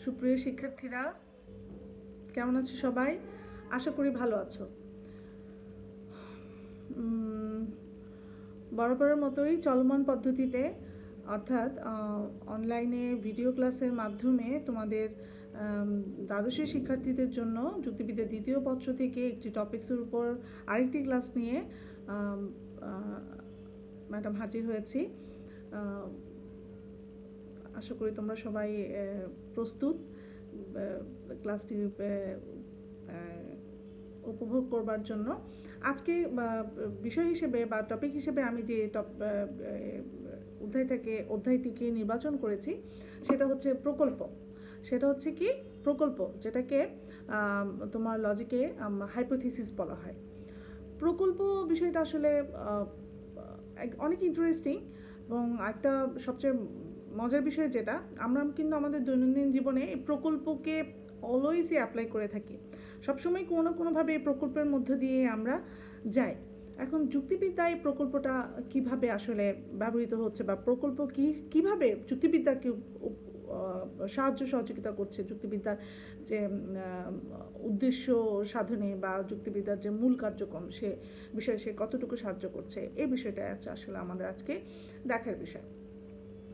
সুপ্রিয় শিক্ষার্থীরা, কেমন আছো সবাই? আশা করি ভালো আছো। বরাবরের মতোই চলমান পদ্ধতিতে অর্থাৎ অনলাইনে ভিডিও ক্লাসের মাধ্যমে তোমাদের দ্বাদশের শিক্ষার্থীদের জন্য যুক্তিবিদ্যার দ্বিতীয় পত্র থেকে একটি টপিক্সের উপর আরেকটি ক্লাস নিয়ে ম্যাডাম হাজির হয়েছি। আশা করি তোমরা সবাই প্রস্তুত ক্লাসটি উপভোগ করবার জন্য। আজকে বিষয় হিসেবে বা টপিক হিসেবে আমি যে অধ্যায়টিকে নির্বাচন করেছি সেটা হচ্ছে প্রকল্প। সেটা হচ্ছে কি প্রকল্প, যেটাকে তোমার লজিকে হাইপোথিসিস বলা হয়। প্রকল্প বিষয়টা আসলে অনেক ইন্টারেস্টিং এবং একটা সবচেয়ে মজার বিষয় যেটা আমরা কিন্তু আমাদের দৈনন্দিন জীবনে এই প্রকল্পকে অলওয়েজই অ্যাপ্লাই করে থাকি। সবসময় কোনো না কোনোভাবে এই প্রকল্পের মধ্য দিয়ে আমরা যাই। এখন যুক্তিবিদ্যায় প্রকল্পটা কিভাবে আসলে ব্যবহৃত হচ্ছে বা প্রকল্প কিভাবে যুক্তিবিদ্যাকে সাহায্য সহযোগিতা করছে, যুক্তিবিদ্যার যে উদ্দেশ্য সাধনে বা যুক্তিবিদ্যার যে মূল কার্যক্রম সে বিষয়ে সে কতটুকু সাহায্য করছে, এই বিষয়টা আসলে আমাদের আজকে দেখার বিষয়।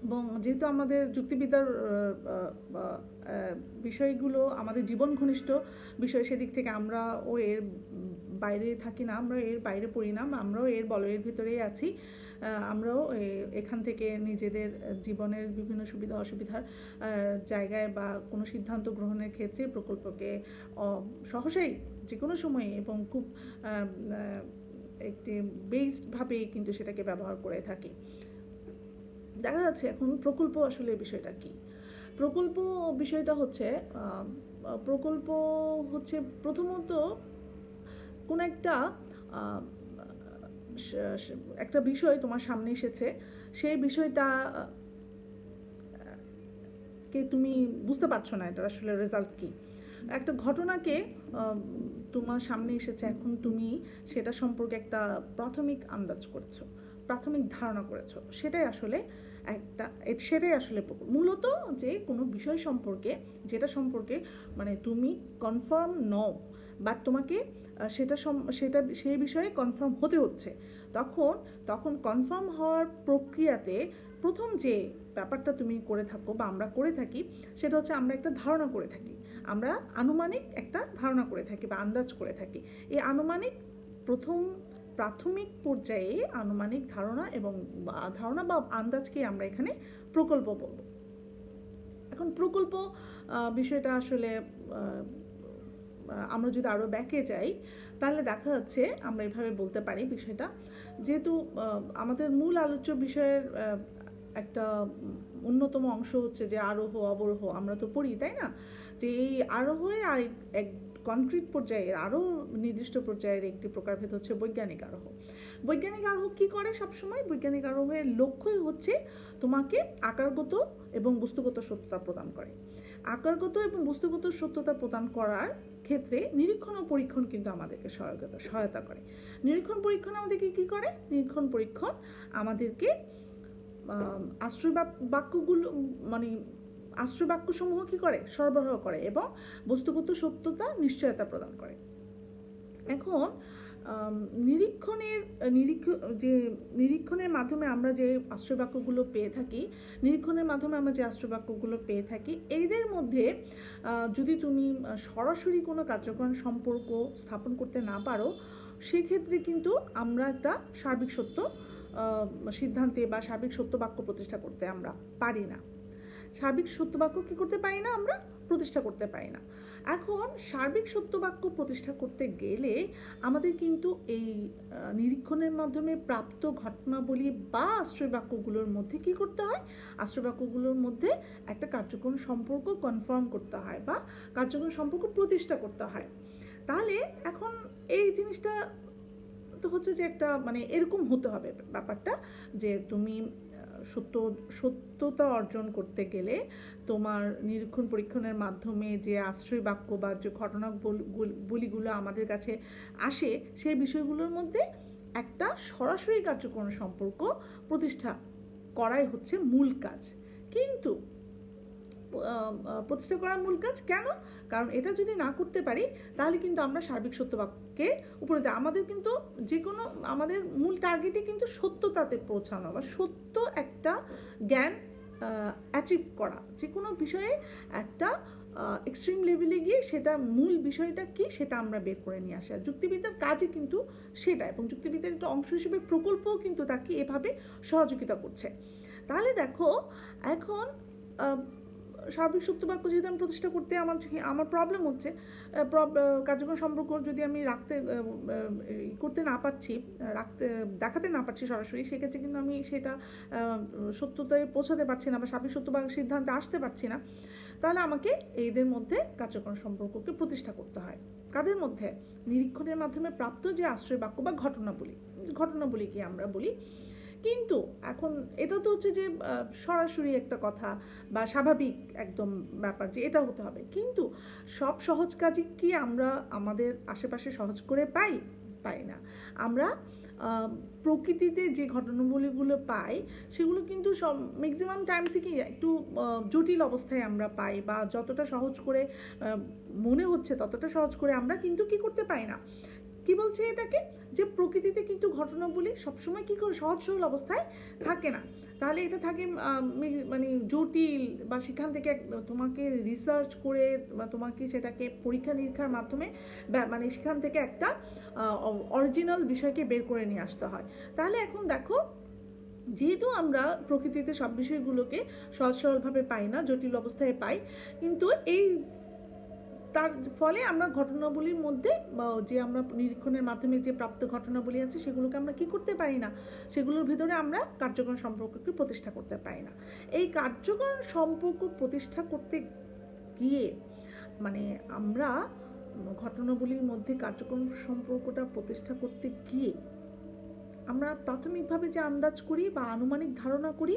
এবং যেহেতু আমাদের যুক্তিবিদ্যার বিষয়গুলো আমাদের জীবন ঘনিষ্ঠ বিষয়, সেদিক থেকে আমরাও এর বাইরে থাকি না, আমরা এর বাইরে পড়ি না, আমরাও এর বলয়ের ভিতরেই আছি। আমরাও এখান থেকে নিজেদের জীবনের বিভিন্ন সুবিধা অসুবিধার জায়গায় বা কোনো সিদ্ধান্ত গ্রহণের ক্ষেত্রে প্রকল্পকে সহসাই যে কোনো সময়ে এবং খুব একটি বেসডভাবে কিন্তু সেটাকে ব্যবহার করে থাকি। দেখা যাচ্ছে এখন প্রকল্প আসলে বিষয়টা কি। প্রকল্প বিষয়টা হচ্ছে প্রথমত কোন একটা বিষয় তোমার সামনে এসেছে, সেই বিষয়টা কে তুমি বুঝতে পারছো না এটার আসলে রেজাল্ট কি। একটা ঘটনাকে তোমার সামনে এসেছে, এখন তুমি সেটা সম্পর্কে একটা প্রাথমিক আন্দাজ করেছো, প্রাথমিক ধারণা করেছো, সেটাই আসলে মূলত যে কোনো বিষয় সম্পর্কে যেটা সম্পর্কে মানে তুমি কনফার্ম নও, বাট তোমাকে সেই বিষয়ে কনফার্ম হতে হচ্ছে, তখন কনফার্ম হওয়ার প্রক্রিয়াতে প্রথম যে ব্যাপারটা তুমি করে থাকো বা আমরা করে থাকি সেটা হচ্ছে আমরা একটা ধারণা করে থাকি, আমরা আনুমানিক একটা ধারণা করে থাকি বা আন্দাজ করে থাকি। এই আনুমানিক প্রাথমিক পর্যায়ে আনুমানিক ধারণা বা আন্দাজকে আমরা এখানে প্রকল্প বলব। এখন প্রকল্প বিষয়টা আসলে আমরা যদি আরও ব্যাকে যাই তাহলে দেখা যাচ্ছে আমরা এভাবে বলতে পারি বিষয়টা, যেহেতু আমাদের মূল আলোচ্য বিষয়ের একটা অন্যতম অংশ হচ্ছে যে আরোহ অবরোহ আমরা তো পড়ি, তাই না? যে এই আরোহের আর এক কনক্রিট পর্যায়ের আরও নির্দিষ্ট পর্যায়ের একটি প্রকারভেদ হচ্ছে বৈজ্ঞানিক আরোহ। বৈজ্ঞানিক আরোহ কী করে সবসময়? বৈজ্ঞানিক আরোহের লক্ষ্যই হচ্ছে তোমাকে আকারগত এবং বস্তুগত সত্যতা প্রদান করে। আকারগত এবং বস্তুগত সত্যতা প্রদান করার ক্ষেত্রে নিরীক্ষণ ও পরীক্ষণ কিন্তু আমাদেরকে সহায়তা করে। নিরীক্ষণ পরীক্ষণ আমাদেরকে কী করে? নিরীক্ষণ পরীক্ষণ আমাদেরকে আশ্রয় বাক্যসমূহ কী করে? সরবরাহ করে এবং বস্তুগত সত্যতা নিশ্চয়তা প্রদান করে। এখন নিরীক্ষণের মাধ্যমে আমরা যে আশ্রয় বাক্যগুলো পেয়ে থাকি এদের মধ্যে যদি তুমি সরাসরি কোনো কার্যক্রম সম্পর্ক স্থাপন করতে না পারো, সেক্ষেত্রে কিন্তু আমরা একটা সার্বিক সত্য সিদ্ধান্তে বা সার্বিক সত্য বাক্য প্রতিষ্ঠা করতে আমরা পারি না। সার্বিক সত্য বাক্য কী করতে পারি না? আমরা প্রতিষ্ঠা করতে পারি না। এখন সার্বিক সত্য বাক্য প্রতিষ্ঠা করতে গেলে আমাদের কিন্তু এই নিরীক্ষণের মাধ্যমে প্রাপ্ত ঘটনাবলী বা আশ্রয় বাক্যগুলোর মধ্যে কী করতে হয়? আশ্রয় বাক্যগুলোর মধ্যে একটা কার্যক্রম সম্পর্ক কনফার্ম করতে হয় বা কার্যক্রম সম্পর্ক প্রতিষ্ঠা করতে হয়। তাহলে এখন এই জিনিসটা তো হচ্ছে যে একটা মানে এরকম হতে হবে ব্যাপারটা, যে তুমি সত্যতা অর্জন করতে গেলে তোমার নিরীক্ষণ পরীক্ষণের মাধ্যমে যে আশ্রয় বাক্য বা যে ঘটনাবলীগুলো আমাদের কাছে আসে সেই বিষয়গুলোর মধ্যে একটা সরাসরি কার্যক্রম সম্পর্ক প্রতিষ্ঠা করাই হচ্ছে মূল কাজ। কিন্তু প্রতিষ্ঠা করার মূল কাজ। কেন? কারণ এটা যদি না করতে পারি তাহলে কিন্তু আমরা সার্বিক সত্যবাক্যে উপনীত। আমাদের কিন্তু যে কোনো আমাদের মূল টার্গেটই কিন্তু সত্যতাতে পৌঁছানো বা সত্য একটা জ্ঞান অ্যাচিভ করা, যে কোনো বিষয়ে একটা এক্সট্রিম লেভেলে গিয়ে সেটা মূল বিষয়টা কি সেটা আমরা বের করে নিয়ে আসা। যুক্তিবিদ্যার কাজই কিন্তু সেটা, এবং যুক্তিবিদ্যার একটা অংশ হিসেবে প্রকল্পও কিন্তু তাকে এভাবে সহযোগিতা করছে। তাহলে দেখো এখন সার্বিক সত্যবাক্য যেহেতু আমি প্রতিষ্ঠা করতে আমার প্রবলেম হচ্ছে, কার্যক্রম সম্পর্ক যদি আমি করতে না পারছি, দেখাতে না পারছি সরাসরি, সেক্ষেত্রে কিন্তু আমি সেটা সত্যতায় পৌঁছাতে পারছি না বা সার্বিক সত্যবাক্য সিদ্ধান্তে আসতে পারছি না। তাহলে আমাকে এদের মধ্যে কার্যক্রম সম্পর্ককে প্রতিষ্ঠা করতে হয়। কাদের মধ্যে? নিরীক্ষণের মাধ্যমে প্রাপ্ত যে আশ্রয় বাক্য বা ঘটনাবলী কি আমরা বলি। কিন্তু এখন এটা তো হচ্ছে যে সরাসরি একটা কথা বা স্বাভাবিক একদম ব্যাপার যে এটা হতে হবে, কিন্তু সব সহজ কাজই কি আমরা আমাদের আশেপাশে সহজ করে পাই না। আমরা প্রকৃতিতে যে ঘটনাবলীগুলো পাই সেগুলো কিন্তু সব ম্যাক্সিমাম টাইমসই কি একটু জটিল অবস্থায় আমরা পাই, বা যতটা সহজ করে মনে হচ্ছে ততটা সহজ করে আমরা কিন্তু কি করতে পাই না। কি বলছে এটাকে? যে প্রকৃতিতে কিন্তু ঘটনাবলী সবসময় কী করে সহজ সরল অবস্থায় থাকে না। তাহলে এটা থাকে মানে জটিল, বা সেখান থেকে তোমাকে রিসার্চ করে বা তোমাকে সেটাকে পরীক্ষা নিরীক্ষার মাধ্যমে মানে সেখান থেকে একটা অরিজিনাল বিষয়কে বের করে নিয়ে আসতে হয়। তাহলে এখন দেখো, যেহেতু আমরা প্রকৃতিতে সব বিষয়গুলোকে সহজ সরলভাবে পাই না, জটিল অবস্থায় পাই, কিন্তু তার ফলে আমরা ঘটনাবলীর মধ্যে যে আমরা নিরীক্ষণের মাধ্যমে যে প্রাপ্ত ঘটনাবলী আছে সেগুলোকে আমরা কি করতে পারি না, সেগুলোর ভিতরে আমরা কার্যকরণ সম্পর্ককে প্রতিষ্ঠা করতে পারি না। এই কার্যকরণ সম্পর্ক প্রতিষ্ঠা করতে গিয়ে মানে আমরা ঘটনাবলীর মধ্যে কার্যকরণ সম্পর্কটা প্রতিষ্ঠা করতে গিয়ে আমরা প্রাথমিকভাবে যে আন্দাজ করি বা আনুমানিক ধারণা করি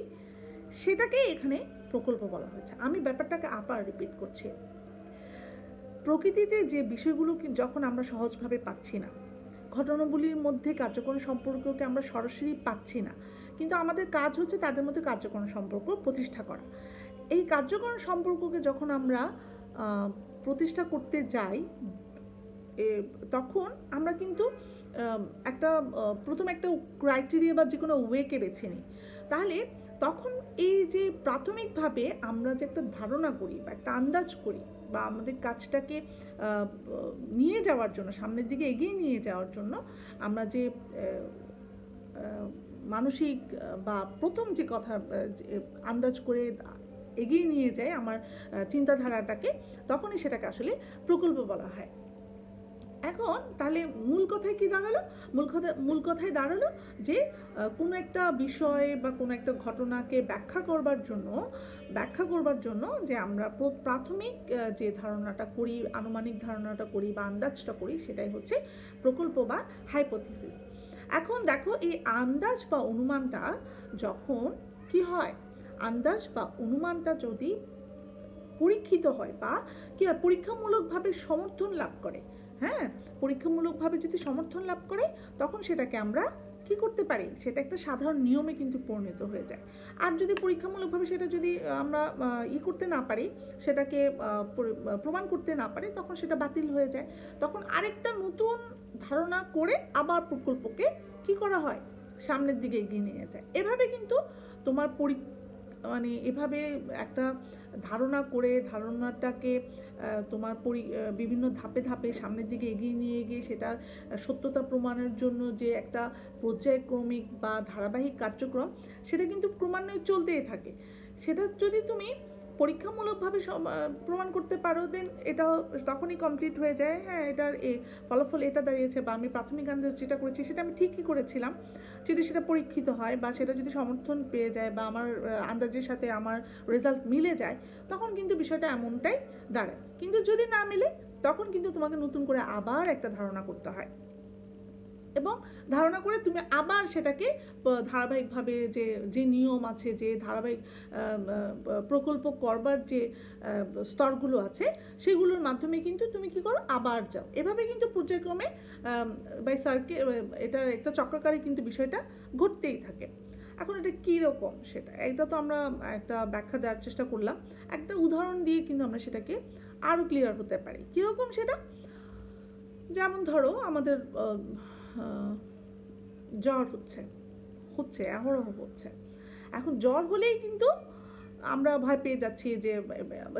সেটাকে এখানে প্রকল্প বলা হয়েছে। আমি ব্যাপারটাকে আবার রিপিট করছি। প্রকৃতিতে যে বিষয়গুলো যখন আমরা সহজভাবে পাচ্ছি না, ঘটনাবলীর মধ্যে কার্যকরণ সম্পর্ককে আমরা সরাসরি পাচ্ছি না, কিন্তু আমাদের কাজ হচ্ছে তাদের মধ্যে কার্যকরণ সম্পর্ক প্রতিষ্ঠা করা। এই কার্যকরণ সম্পর্ককে যখন আমরা প্রতিষ্ঠা করতে যাই, তখন আমরা কিন্তু প্রথম একটা ক্রাইটেরিয়া বা যে কোনো ওয়েকে বেছে নিই। তাহলে তখন এই যে প্রাথমিকভাবে আমরা যে একটা ধারণা করি বা একটা আন্দাজ করি, বা আমাদের কাজটাকে নিয়ে যাওয়ার জন্য, সামনের দিকে এগিয়ে নিয়ে যাওয়ার জন্য আমরা যে মানসিক বা প্রথম যে কথা আন্দাজ করে এগিয়ে নিয়ে যায় আমার চিন্তাধারাটাকে, তখনই সেটাকে আসলে প্রকল্প বলা হয়। এখন তাহলে মূল কথায় কি দাঁড়ালো? মূল কথায় দাঁড়ালো যে কোনো একটা বিষয় বা কোনো একটা ঘটনাকে ব্যাখ্যা করবার জন্য যে আমরা প্রাথমিক যে ধারণাটা করি, আনুমানিক ধারণাটা করি বা আন্দাজটা করি, সেটাই হচ্ছে প্রকল্প বা হাইপোথিসিস। এখন দেখো, এই আন্দাজ বা অনুমানটা যখন কি হয়, আন্দাজ বা অনুমানটা যদি পরীক্ষিত হয় বা কি হয়, পরীক্ষামূলকভাবে সমর্থন লাভ করে, পরীক্ষামূলকভাবে যদি সমর্থন লাভ করে, তখন সেটাকে আমরা কি করতে পারি, সেটা একটা সাধারণ নিয়মে কিন্তু পরিণত হয়ে যায়। আর যদি পরীক্ষামূলকভাবে সেটা যদি আমরা করতে না পারি, সেটাকে প্রমাণ করতে না পারি, তখন সেটা বাতিল হয়ে যায়। তখন আরেকটা নতুন ধারণা করে আবার প্রকল্পকে কি করা হয়, সামনের দিকে এগিয়ে নিয়ে যায়। এভাবে কিন্তু তোমার এভাবে একটা ধারণা করে ধারণাটাকে তোমার বিভিন্ন ধাপে ধাপে সামনের দিকে এগিয়ে নিয়ে গিয়ে সেটার সত্যতা প্রমাণের জন্য যে একটা পর্যায়ক্রমিক বা ধারাবাহিক কার্যক্রম, সেটা কিন্তু ক্রমান্বয়ে চলতেই থাকে। সেটা যদি তুমি পরীক্ষামূলকভাবে প্রমাণ করতে পারো, দেন এটা তখনই কমপ্লিট হয়ে যায়। এটার ফলাফল এটা দাঁড়িয়েছে, বা আমি প্রাথমিক আন্দাজ যেটা করেছি সেটা আমি ঠিকই করেছিলাম। যদি সেটা পরীক্ষিত হয় বা সেটা যদি সমর্থন পেয়ে যায় বা আমার আন্দাজের সাথে আমার রেজাল্ট মিলে যায়, তখন কিন্তু বিষয়টা এমনটাই দাঁড়ায়। কিন্তু যদি না মিলে, তখন কিন্তু তোমাকে নতুন করে আবার একটা ধারণা করতে হয়, এবং ধারণা করে তুমি আবার সেটাকে ধারাবাহিকভাবে যে নিয়ম আছে, যে ধারাবাহিক প্রকল্প করবার যে স্তরগুলো আছে, সেগুলোর মাধ্যমে কিন্তু তুমি কি করো, আবার যাও। এভাবে কিন্তু পর্যায়ক্রমে বাই সার্কেল, এটার একটা চক্রাকারে কিন্তু বিষয়টা ঘটতেই থাকে। এখন এটা কীরকম সেটা এটা তো আমরা একটা ব্যাখ্যা দেওয়ার চেষ্টা করলাম, একটা উদাহরণ দিয়ে কিন্তু আমরা সেটাকে আরও ক্লিয়ার হতে পারি। কীরকম সেটা, যেমন ধরো আমাদের জ্বর হচ্ছে অহরহ হচ্ছে। এখন জ্বর হলেই কিন্তু আমরা ভয় পেয়ে যাচ্ছি যে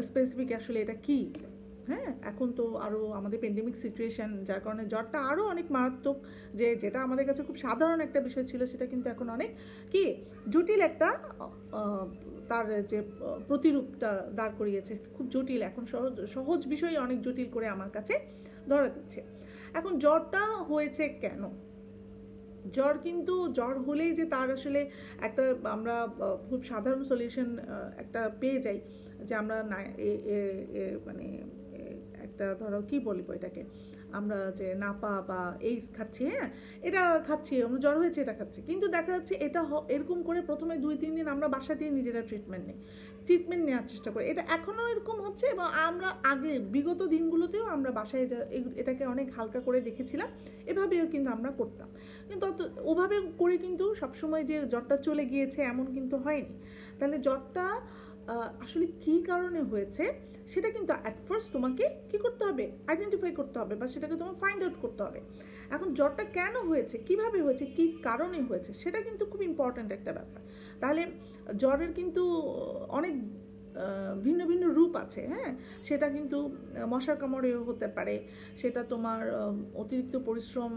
স্পেসিফিক আসলে এটা কী। হ্যাঁ, এখন তো আরও আমাদের প্যান্ডেমিক সিচুয়েশান, যার কারণে জ্বরটা আরও অনেক মারাত্মক, যেটা আমাদের কাছে খুব সাধারণ একটা বিষয় ছিল সেটা কিন্তু এখন অনেক কি জটিল একটা তার যে প্রতিরূপটা দাঁড় করিয়েছে, খুব জটিল। এখন সহজ বিষয় অনেক জটিল করে আমার কাছে ধরা দিচ্ছে। এখন জ্বরটা হয়েছে কেন? জ্বর হলেই যে তার আসলে একটা আমরা খুব সাধারণ সলিউশন একটা পেয়ে যাই, যে আমরা না মানে একটা ধরো কী বলবো এটাকে, আমরা যে নাপা বা এইস খাচ্ছি, হ্যাঁ এটা খাচ্ছি, আমরা জ্বর হয়েছে এটা খাচ্ছি, কিন্তু দেখা যাচ্ছে এটা এরকম করে প্রথমে 2-3 দিন আমরা বাসা দিয়ে নিজেরা ট্রিটমেন্ট নেওয়ার চেষ্টা করি। এটা এখনও এরকম হচ্ছে, এবং আমরা আগে বিগত দিনগুলোতেও আমরা বাসায় এটাকে অনেক হালকা করে দেখেছিলাম, এভাবেও কিন্তু আমরা করতাম। কিন্তু ওভাবে করে কিন্তু সবসময় যে জ্বরটা চলে গিয়েছে এমন কিন্তু হয়নি। তাহলে জ্বরটা আসলে কী কারণে হয়েছে সেটা কিন্তু অ্যাট ফার্স্ট তোমাকে কী করতে হবে, আইডেন্টিফাই করতে হবে, বা সেটাকে তোমার ফাইন্ড আউট করতে হবে। এখন জ্বরটা কেন হয়েছে, কিভাবে হয়েছে, কী কারণে হয়েছে, সেটা কিন্তু খুব ইম্পর্ট্যান্ট একটা ব্যাপার। তাহলে জ্বরের কিন্তু অনেক ভিন্ন ভিন্ন রূপ আছে। হ্যাঁ, সেটা কিন্তু মশার কামড়েও হতে পারে, সেটা তোমার অতিরিক্ত পরিশ্রম,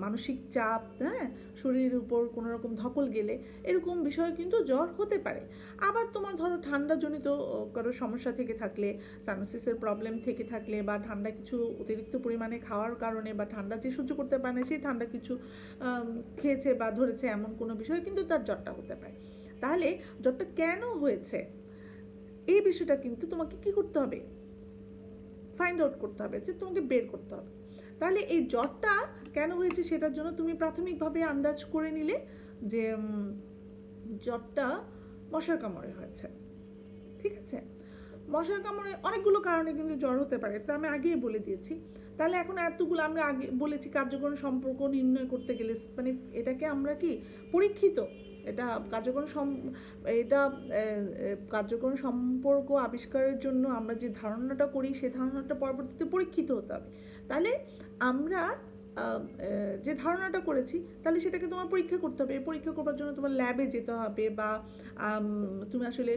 মানসিক চাপ, হ্যাঁ শরীরের উপর কোনো রকম ধকল গেলে এরকম বিষয় কিন্তু জ্বর হতে পারে। আবার তোমার ধরো ঠান্ডাজনিত কারো সমস্যা থেকে থাকলে, সাইনোসিসের প্রবলেম থেকে থাকলে, বা ঠান্ডা কিছু অতিরিক্ত পরিমাণে খাওয়ার কারণে, বা ঠান্ডা যে সহ্য করতে পারে না সেই ঠান্ডা কিছু খেয়েছে বা ধরেছে, এমন কোনো বিষয় কিন্তু তার জ্বরটা হতে পারে। তাহলে জ্বরটা কেন হয়েছে এই বিষয়টা কিন্তু তোমাকে কি করতে হবে, ফাইন্ড আউট করতে হবে, যে তোমাকে বের করতে হবে। তাহলে এই জ্বরটা কেন হয়েছে সেটার জন্য তুমি প্রাথমিকভাবে আন্দাজ করে নিলে যে জ্বরটা মশার কামড়ে হয়েছে। ঠিক আছে, মশার কামড়ে অনেকগুলো কারণে কিন্তু জ্বর হতে পারে, তো আমি আগেই বলে দিয়েছি। তাহলে এখন এতগুলো আমরা আগে বলেছি কার্যকরণ সম্পর্ক নির্ণয় করতে গেলে, মানে এটাকে আমরা কি পরীক্ষিত, এটা কার্যকরণ সম্পর্ক আবিষ্কারের জন্য আমরা যে ধারণাটা করি সেই ধারণাটা পরবর্তীতে পরীক্ষিত হতে হবে। তাহলে আমরা যে ধারণাটা করেছি তাহলে সেটাকে তোমার পরীক্ষা করতে হবে। পরীক্ষা করবার জন্য তোমার ল্যাবে যেতে হবে, বা তুমি আসলে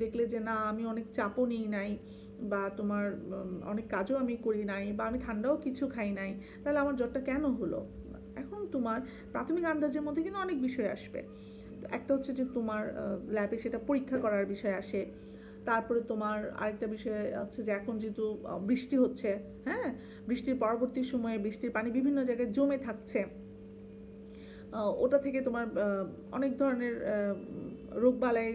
দেখলে যে না আমি অনেক চাপও নিই নাই, বা তোমার অনেক কাজও আমি করি নাই, বা আমি ঠান্ডাও কিছু খাই নাই, তাহলে আমার জ্বরটা কেন হলো। এখন তোমার প্রাথমিক আন্দাজের মধ্যে কিন্তু অনেক বিষয় আসবে। একটা হচ্ছে যে তোমার ল্যাবে সেটা পরীক্ষা করার বিষয় আসে। তারপরে তোমার আরেকটা বিষয় হচ্ছে যে এখন যেহেতু বৃষ্টি হচ্ছে, হ্যাঁ বৃষ্টির পরবর্তী সময়ে বৃষ্টির পানি বিভিন্ন জায়গায় জমে থাকছে, ওটা থেকে তোমার অনেক ধরনের রোগবালাই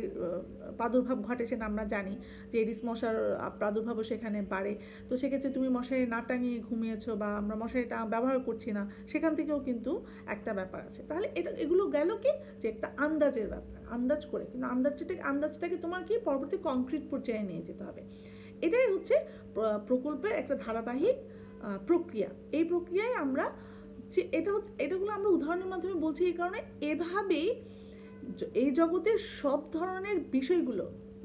প্রাদুর্ভাব ঘটে, সেটা আমরা জানি যে এডিস মশার প্রাদুর্ভাবও সেখানে বাড়ে। তো সেক্ষেত্রে তুমি মশারি না টাঙিয়ে ঘুমিয়েছো, বা আমরা মশারিটা ব্যবহার করছি না, সেখান থেকেও কিন্তু একটা ব্যাপার আছে। তাহলে এগুলো গেল কি যে একটা আন্দাজের ব্যাপার, আন্দাজ করে, কিন্তু আন্দাজটাকে তোমার কি পরবর্তী কংক্রিট পর্যায়ে নিয়ে যেতে হবে। এটাই হচ্ছে প্রকল্পের একটা ধারাবাহিক প্রক্রিয়া। এই প্রক্রিয়ায় আমরা যে এটাগুলো আমরা উদাহরণের মাধ্যমে বলছি এই কারণে, এভাবেই এই জগতের সব ধরনের বিষয়গুলো,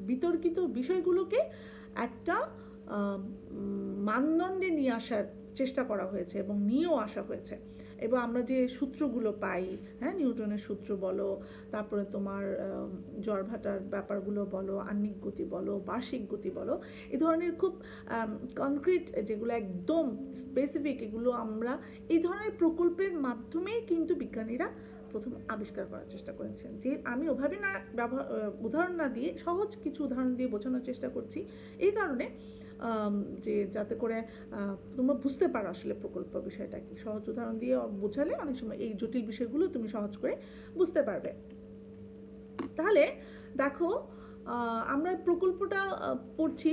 বিতর্কিত বিষয়গুলোকে একটা মানদণ্ডে নিয়ে আসার চেষ্টা করা হয়েছে এবং নিয়েও আসা হয়েছে। এবং আমরা যে সূত্রগুলো পাই, হ্যাঁ নিউটনের সূত্র বলো, তারপরে তোমার জ্বর ভাটার ব্যাপারগুলো বলো, আহ্নিক গতি বলো, বার্ষিক গতি বলো, এই ধরনের খুব কনক্রিট যেগুলো একদম স্পেসিফিক, এগুলো আমরা এই ধরনের প্রকল্পের মাধ্যমেই কিন্তু বিজ্ঞানীরা প্রথম আবিষ্কার করার চেষ্টা করেছেন। যে আমি ওভাবে না উদাহরণ না দিয়ে সহজ কিছু উদাহরণ দিয়ে বোঝানোর চেষ্টা করছি, এই কারণে যে যাতে করে তোমরা বুঝতে পারো আসলে প্রকল্প বিষয়টা কি। সহজ উদাহরণ দিয়ে বোঝালে অনেক সময় এই জটিল বিষয়গুলো তুমি সহজ করে বুঝতে পারবে। তাহলে দেখো আমরা প্রকল্পটা পড়ছি,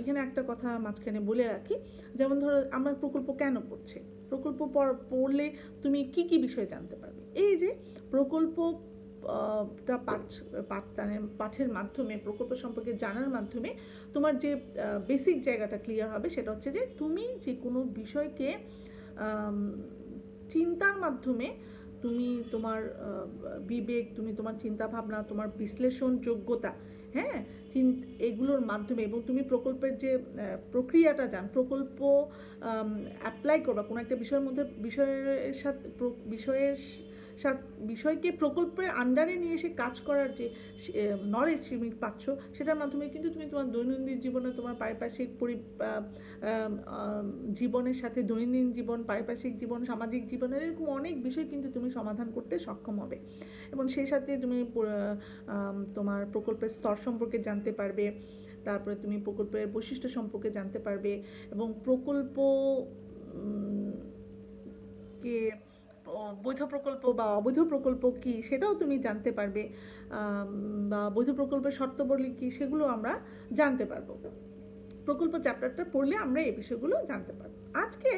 এখানে একটা কথা মাঝখানে বলে রাখি, যেমন ধরো আমরা প্রকল্প কেন পড়ছি, প্রকল্প পড়লে তুমি কি কি বিষয় জানতে পারবে। এই যে প্রকল্পটা পাঠের মাধ্যমে, প্রকল্প সম্পর্কে জানার মাধ্যমে তোমার যে বেসিক জায়গাটা ক্লিয়ার হবে সেটা হচ্ছে যে তুমি যে কোনো বিষয়কে চিন্তার মাধ্যমে তুমি তোমার বিবেক, তুমি তোমার চিন্তাভাবনা, তোমার বিশ্লেষণ যোগ্যতা, হ্যাঁ, এগুলোর মাধ্যমে, এবং তুমি প্রকল্পের যে প্রক্রিয়াটা জান, প্রকল্প অ্যাপ্লাই করবা কোনো একটা বিষয়ের মধ্যে, বিষয়কে প্রকল্পের আন্ডারে নিয়ে এসে কাজ করার যে নলেজ তুমি পাচ্ছ, সেটার মাধ্যমে কিন্তু তুমি তোমার দৈনন্দিন জীবনে, তোমার পারিপার্শ্বিক জীবনের সাথে দৈনন্দিন জীবন, পারিপার্শ্বিক জীবন, সামাজিক জীবনের এরকম অনেক বিষয় কিন্তু তুমি সমাধান করতে সক্ষম হবে। এবং সেই সাথে তুমি তোমার প্রকল্পের স্তর সম্পর্কে জানতে পারবে, তারপরে তুমি প্রকল্পের বৈশিষ্ট্য সম্পর্কে জানতে পারবে, এবং প্রকল্প কে বৈধ প্রকল্প বা অবৈধ প্রকল্প কী সেটাও তুমি জানতে পারবে, বা বৈধ প্রকল্পের শর্তাবলী কী সেগুলো আমরা জানতে পারবো। প্রকল্প চ্যাপ্টারটা পড়লে আমরা এই বিষয়গুলো জানতে পারবো। আজকে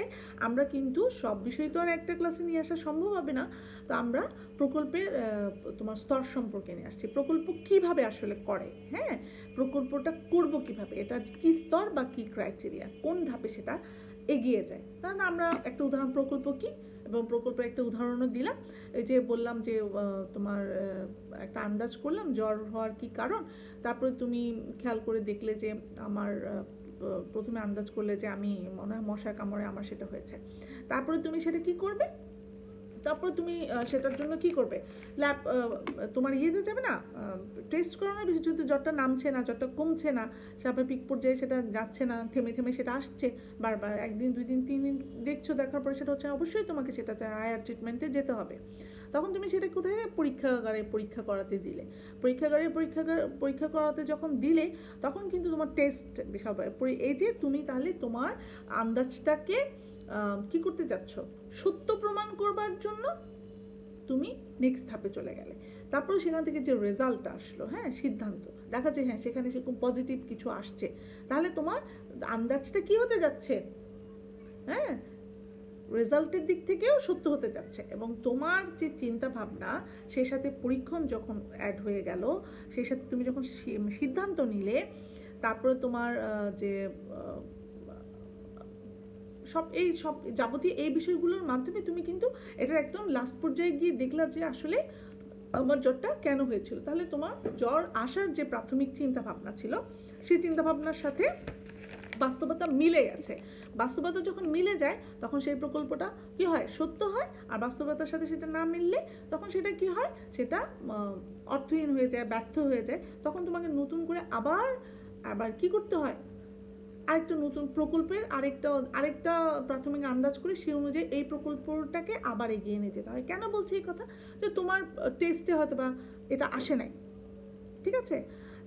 আমরা কিন্তু সব বিষয় তো আর একটা ক্লাসে নিয়ে আসা সম্ভব হবে না, তো আমরা প্রকল্পের তোমার স্তর সম্পর্কে নিয়ে আসছি, প্রকল্প কিভাবে আসলে করে, হ্যাঁ, প্রকল্পটা করব কিভাবে, এটা কি স্তর বা কি ক্রাইটেরিয়া, কোন ধাপে সেটা এগিয়ে যায়। তাহলে আমরা একটা উদাহরণ, প্রকল্প কি এবং প্রকল্পের একটা উদাহরণও দিলাম। এই যে বললাম যে তোমার একটা আন্দাজ করলাম জ্বর হওয়ার কি কারণ, তারপরে তুমি খেয়াল করে দেখলে যে আমার প্রথমে আন্দাজ করলে যে আমি মনে হয় মশার কামড়ে আমার সেটা হয়েছে, তারপরে তুমি সেটা কি করবে, তারপর তুমি সেটার জন্য কি করবে, ল্যাব তোমার ইয়েতে যাবে না, টেস্ট করানোর বিষয়, যদি জ্বরটা নামছে না, জ্বরটা কমছে না, স্বাভাবিক পর্যায়ে সেটা যাচ্ছে না, থেমে থেমে সেটা আসছে বারবার, একদিন 2 দিন 3 দিন দেখছো, দেখার পরে সেটা হচ্ছে না, অবশ্যই তোমাকে সেটা হায়ার ট্রিটমেন্টে যেতে হবে। তখন তুমি সেটা কোথায়, পরীক্ষাগারে পরীক্ষা করাতে দিলে, পরীক্ষা করাতে যখন দিলে, তখন কিন্তু তোমার টেস্ট সবাই এই যে তুমি তাহলে তোমার আন্দাজটাকে কি করতে যাচ্ছ, সত্য প্রমাণ করবার জন্য তুমি নেক্সট ধাপে চলে গেলে। তারপরে সেখান থেকে যে রেজাল্টটা আসলো, হ্যাঁ, সিদ্ধান্ত দেখা যায়, হ্যাঁ, সেখানে সেরকম পজিটিভ কিছু আসছে, তাহলে তোমার আন্দাজটা কি হতে যাচ্ছে, হ্যাঁ, রেজাল্টের দিক থেকেও সত্য হতে যাচ্ছে। এবং তোমার যে চিন্তা ভাবনা, সেই সাথে পরীক্ষণ যখন অ্যাড হয়ে গেল, সেই সাথে তুমি যখন সিদ্ধান্ত নিলে, তারপরে তোমার যে সব যাবতীয় এই বিষয়গুলোর মাধ্যমে তুমি কিন্তু এটার একদম লাস্ট পর্যায়ে গিয়ে দেখলা যে আসলে আমার জ্বরটা কেন হয়েছিল। তাহলে তোমার জ্বর আসার যে প্রাথমিক চিন্তা ভাবনা ছিল, সেই চিন্তা ভাবনার সাথে বাস্তবতা মিলে গেছে। বাস্তবতা যখন মিলে যায়, তখন সেই প্রকল্পটা কি হয়, সত্য হয়। আর বাস্তবতার সাথে সেটা না মিললে তখন সেটা কি হয়, সেটা অর্থহীন হয়ে যায়, ব্যর্থ হয়ে যায়। তখন তোমাকে নতুন করে আবার কি করতে হয়, আরেকটা নতুন প্রকল্পের আরেকটা প্রাথমিক আন্দাজ করে সেই অনুযায়ী এই প্রকল্পটাকে আবার এগিয়ে নিয়ে যেতে হয়। কেন বলছি এই কথা, যে তোমার টেস্টে হয়তো বা এটা আসে নাই, ঠিক আছে,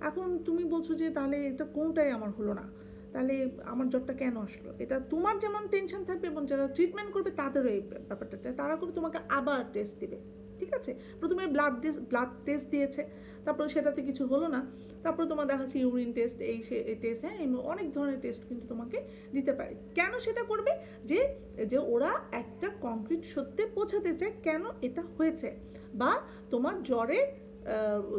এখন তুমি বলছো যে তাহলে এটা কোনটাই আমার হলো না, তাহলে আমার জ্বরটা কেন আসলো, এটা তোমার যেমন টেনশন থাকবে, এবং যারা ট্রিটমেন্ট করবে তাদেরও এই ব্যাপারটা, তারা করে তোমাকে আবার টেস্ট দিবে, ঠিক আছে। প্রথমে ব্লাড টেস্ট দিয়েছে, তারপরে সেটাতে কিছু হলো না, তারপরে তোমার দেখাচ্ছে ইউরিন টেস্ট, এই টেস্ট, হ্যাঁ, অনেক ধরনের টেস্ট কিন্তু তোমাকে দিতে পারে। কেন সেটা করবে, যে ওরা একটা কংক্রিট সত্যে পৌঁছাতে চায় কেন এটা হয়েছে, বা তোমার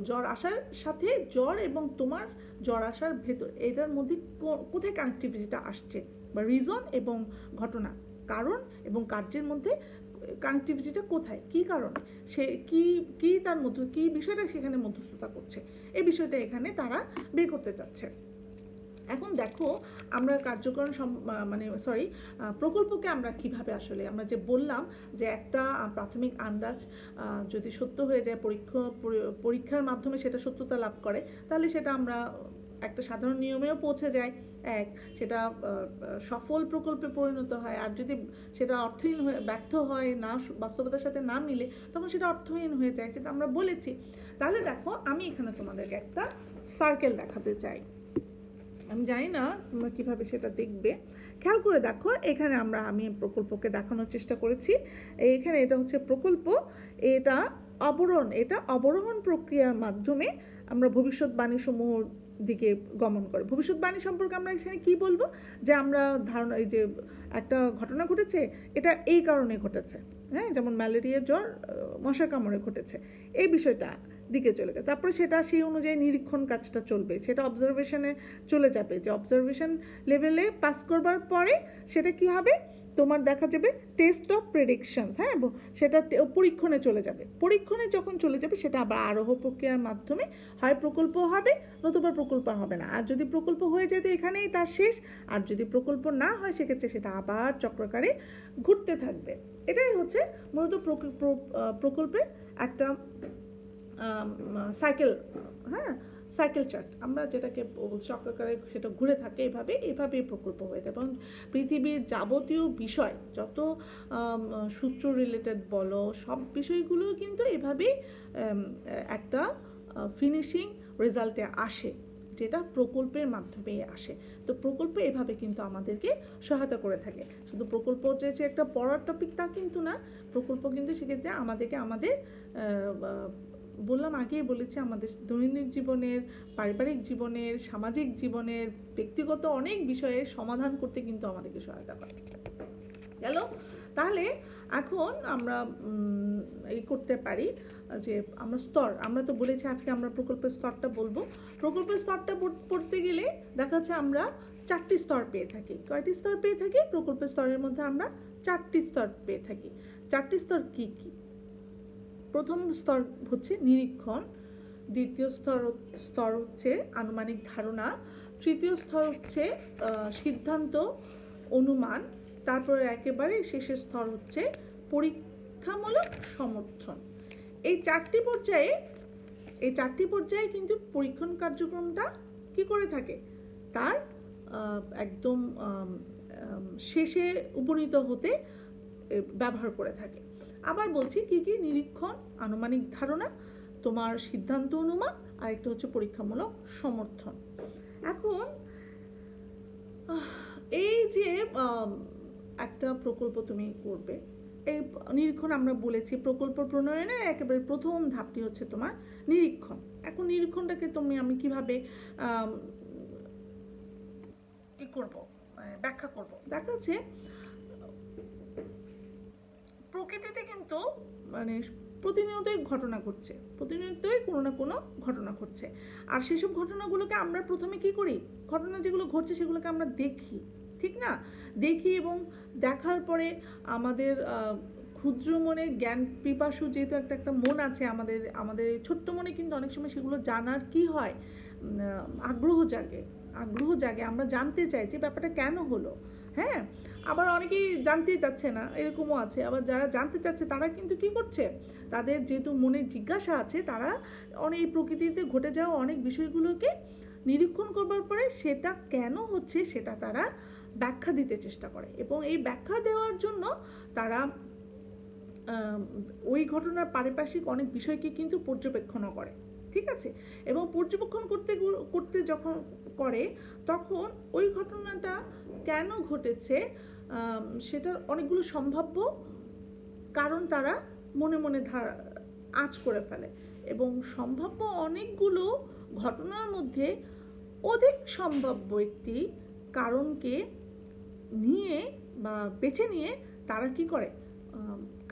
জ্বর আসার সাথে জ্বর এবং তোমার জ্বর আসার ভেতর এটার মধ্যে কোথায় কানেক্টিভিটিটা আসছে, বা রিজন এবং ঘটনা, কারণ এবং কার্যের মধ্যে কানেক্টিভিটিটা কোথায়, কী কারণে, সে কি তার মধ্যে কী বিষয়টা সেখানে মধ্যস্থতা করছে, এই বিষয়টা এখানে তারা বের করতে চাচ্ছে। এখন দেখো আমরা প্রকল্পকে আমরা কিভাবে আসলে, আমরা যে বললাম যে একটা প্রাথমিক আন্দাজ যদি সত্য হয়ে যায়, পরীক্ষার মাধ্যমে সেটা সত্যতা লাভ করে, তাহলে সেটা আমরা একটা সাধারণ নিয়মেও পৌঁছে যায়, সেটা সফল প্রকল্পে পরিণত হয়। আর যদি সেটা অর্থহীন হয়ে ব্যর্থ হয়, না বাস্তবতার সাথে না মিলে, তখন সেটা অর্থহীন হয়ে যায়, সেটা আমরা বলেছি। তাহলে দেখো আমি এখানে তোমাদেরকে একটা সার্কেল দেখাতে চাই, আমি জানি না তোমরা কীভাবে সেটা দেখবে, খেয়াল করে দেখো। এখানে আমি প্রকল্পকে দেখানোর চেষ্টা করেছি, এখানে এটা হচ্ছে প্রকল্প, এটা অবরোহণ প্রক্রিয়ার মাধ্যমে আমরা ভবিষ্যৎবাণীসমূহ দিকে গমন করে। ভবিষ্যৎবাণী সম্পর্কে আমরা এখানে কী বলবো, যে আমরা ধারণা, এই যে একটা ঘটনা ঘটেছে, এটা এই কারণে ঘটেছে, হ্যাঁ, যেমন ম্যালেরিয়া জ্বর মশার কামড়ে ঘটেছে, এই বিষয়টা দিকে চলে গেছে, তারপরে সেটা সেই অনুযায়ী নিরীক্ষণ কাজটা চলবে, সেটা অবজারভেশনে চলে যাবে, যে অবজারভেশন লেভেলে পাস করবার পরে সেটা কি হবে, তোমার দেখা যাবে টেস্ট অফ প্রেডিকশনস, হ্যাঁ, সেটা পরীক্ষণে চলে যাবে। পরীক্ষণে যখন চলে যাবে সেটা আবার আরোহ প্রক্রিয়ার মাধ্যমে হয় প্রকল্প হবে, নতুবা প্রকল্প হবে না। আর যদি প্রকল্প হয়ে যায় তো এখানেই তার শেষ, আর যদি প্রকল্প না হয় সেক্ষেত্রে সেটা আবার চক্রাকারে ঘুরতে থাকবে। এটাই হচ্ছে মূলত প্রকল্পের একটা সাইকেল, হ্যাঁ, সাইকেল চার্ট আমরা যেটাকে চক্রাকারে সেটা ঘুরে থাকে, এভাবেই প্রকল্প হয়ে থাকে। এবং পৃথিবীর যাবতীয় বিষয় যত সূত্র রিলেটেড বলো, সব বিষয়গুলো কিন্তু এভাবেই একটা ফিনিশিং রেজাল্টে আসে, যেটা প্রকল্পের মাধ্যমে আসে। তো প্রকল্প এভাবে কিন্তু আমাদেরকে সহায়তা করে থাকে। শুধু প্রকল্প যে একটা পড়ার টপিক তা কিন্তু না, প্রকল্প কিন্তু সেক্ষেত্রে আমাদেরকে আমাদের বললাম, আগেই বলেছি, আমাদের দৈনন্দিন জীবনের, পারিবারিক জীবনের, সামাজিক জীবনের, ব্যক্তিগত অনেক বিষয়ের সমাধান করতে কিন্তু আমাদেরকে সহায়তা করে। গেল, তাহলে এখন আমরা এই করতে পারি যে আমরা তো বলেছি আজকে আমরা প্রকল্পের স্তরটা বলবো। প্রকল্পের স্তরটা পড়তে গেলে দেখা যাচ্ছে আমরা 4টি স্তর পেয়ে থাকি। কয়টি স্তর পেয়ে থাকি? প্রকল্পের স্তরের মধ্যে আমরা 4টি স্তর পেয়ে থাকি। 4টি স্তর কি কি? প্রথম স্তর হচ্ছে নিরীক্ষণ, দ্বিতীয় স্তর হচ্ছে আনুমানিক ধারণা, তৃতীয় স্তর হচ্ছে সিদ্ধান্ত অনুমান, তারপরে একেবারে শেষের স্তর হচ্ছে পরীক্ষামূলক সমর্থন। এই 4টি পর্যায়ে কিন্তু পরীক্ষণ কার্যক্রমটা কি করে থাকে, তার একদম শেষে উপনীত হতে ব্যবহার করে থাকে। আবার বলছি কি কি? নিরীক্ষণ, আনুমানিক ধারণা, তোমার সিদ্ধান্ত অনুমান, আর একটা হচ্ছে পরীক্ষামূলক সমর্থন। এখন এই যে একটা প্রকল্প তুমি করবে, এই নিরীক্ষণ আমরা বলেছি প্রকল্প প্রণয়নের একেবারে প্রথম ধাপটি হচ্ছে তোমার নিরীক্ষণ। এখন নিরীক্ষণটাকে আমি কিভাবে ব্যাখ্যা করব? দেখা যাচ্ছে প্রকৃতিতে কিন্তু প্রতিনিয়তই ঘটনা ঘটছে, প্রতিনিয়তই কোনো না কোনো ঘটনা ঘটছে। আর সেসব ঘটনাগুলোকে আমরা প্রথমে কি করি? ঘটনা যেগুলো ঘটছে সেগুলোকে আমরা দেখি, ঠিক না? দেখি, এবং দেখার পরে আমাদের ক্ষুদ্র মনে, জ্ঞান পিপাসু যেহেতু একটা মন আছে আমাদের ছোট্ট মনে, কিন্তু অনেক সময় সেগুলো জানার কি হয়, আগ্রহ জাগে। আমরা জানতে চাই যে ব্যাপারটা কেন হলো, হ্যাঁ। আবার অনেকেই জানতে চাচ্ছে না, এরকমও আছে। আবার যারা জানতে চাচ্ছে তারা কিন্তু কি করছে, তাদের যেহেতু মনে জিজ্ঞাসা আছে, তারা অনেক প্রকৃতিতে ঘটে যাওয়া অনেক বিষয়গুলোকে নিরীক্ষণ করবার পরে সেটা কেন হচ্ছে সেটা তারা ব্যাখ্যা দিতে চেষ্টা করে, এবং এই ব্যাখ্যা দেওয়ার জন্য তারা ওই ঘটনার পারিপার্শ্বিক অনেক বিষয়কে কিন্তু পর্যবেক্ষণও করে, ঠিক আছে। এবং পর্যবেক্ষণ করতে যখন করে, তখন ওই ঘটনাটা কেন ঘটেছে সেটার অনেকগুলো সম্ভাব্য কারণ তারা মনে মনে আঁচ করে ফেলে, এবং সম্ভাব্য অনেকগুলো ঘটনার মধ্যে অধিক সম্ভাব্য একটি কারণকে নিয়ে বা বেছে নিয়ে তারা কি করে,